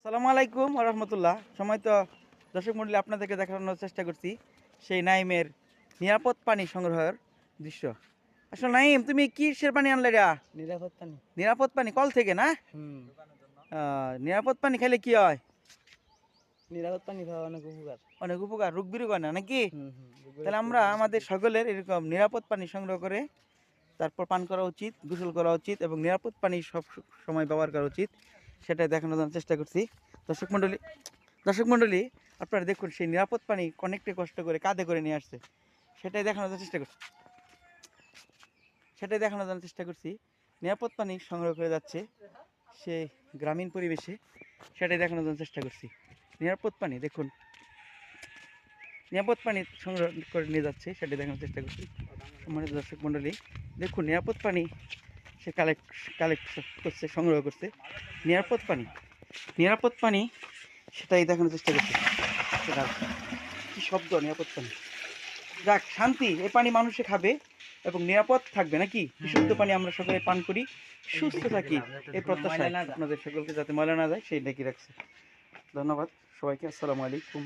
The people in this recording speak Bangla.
আসসালামু আলাইকুম ওয়া রাহমাতুল্লাহ। সময় তো দর্শক মণ্ডলী আপনাদেরকে দেখানোর চেষ্টা করছি সেই নাইমের নিরাপদ পানি সংগ্রহের দৃশ্য। আসলে নাইম, তুমি কিসের পানি আনলে রা? নিরাপদ পানি। নিরাপদ পানি কল থেকে না? হুম। নিরাপদ পানি খেলে কি হয়? নিরাপদ পানি খাওয়া অনেক উপকার। অনেক উপকার, রোগ বিরোগ হয় না নাকি? হুম, হুম। তাহলে আমরা আমাদের সকলের এরকম নিরাপদ পানি সংগ্রহ করে তারপর পান করা উচিত, গোসল করা উচিত এবং নিরাপদ পানি সব সময় ব্যবহার করা উচিত, সেটাই দেখানোর জন্য চেষ্টা করছি। দর্শক মণ্ডলী, আপনারা দেখুন সেই নিরাপদ পানি অনেকটা কষ্ট করে কাঁধে করে নিয়ে আসছে, সেটাই দেখানোর জন্য চেষ্টা করছি। নিরাপদ পানি সংগ্রহ করে যাচ্ছে সে গ্রামীণ পরিবেশে, সেটাই দেখানোর জন্য চেষ্টা করছি। নিরাপদ পানি দেখুন, নিরাপদ পানি সংগ্রহ করে নিয়ে যাচ্ছে, সেটাই দেখানোর চেষ্টা করছি। সম্মানিত দর্শক মণ্ডলী, দেখুন নিরাপদ পানি সে কালেক্ট করছে, সংগ্রহ করছে। নিরাপদ পানি সেটাই দেখানোর চেষ্টা করছে। সেটা কি শব্দ! নিরাপদ পানি, যাক শান্তি, এই পানি মানুষে খাবে এবং নিরাপদ থাকবে নাকি? বিশুদ্ধ পানি আমরা সকলে পান করি, সুস্থ থাকি, এই প্রত্যাশায় আপনাদের সকলকে যাতে ময়লা না যায় সেই ডেকে রাখছে। ধন্যবাদ সবাইকে। আসসালামু আলাইকুম।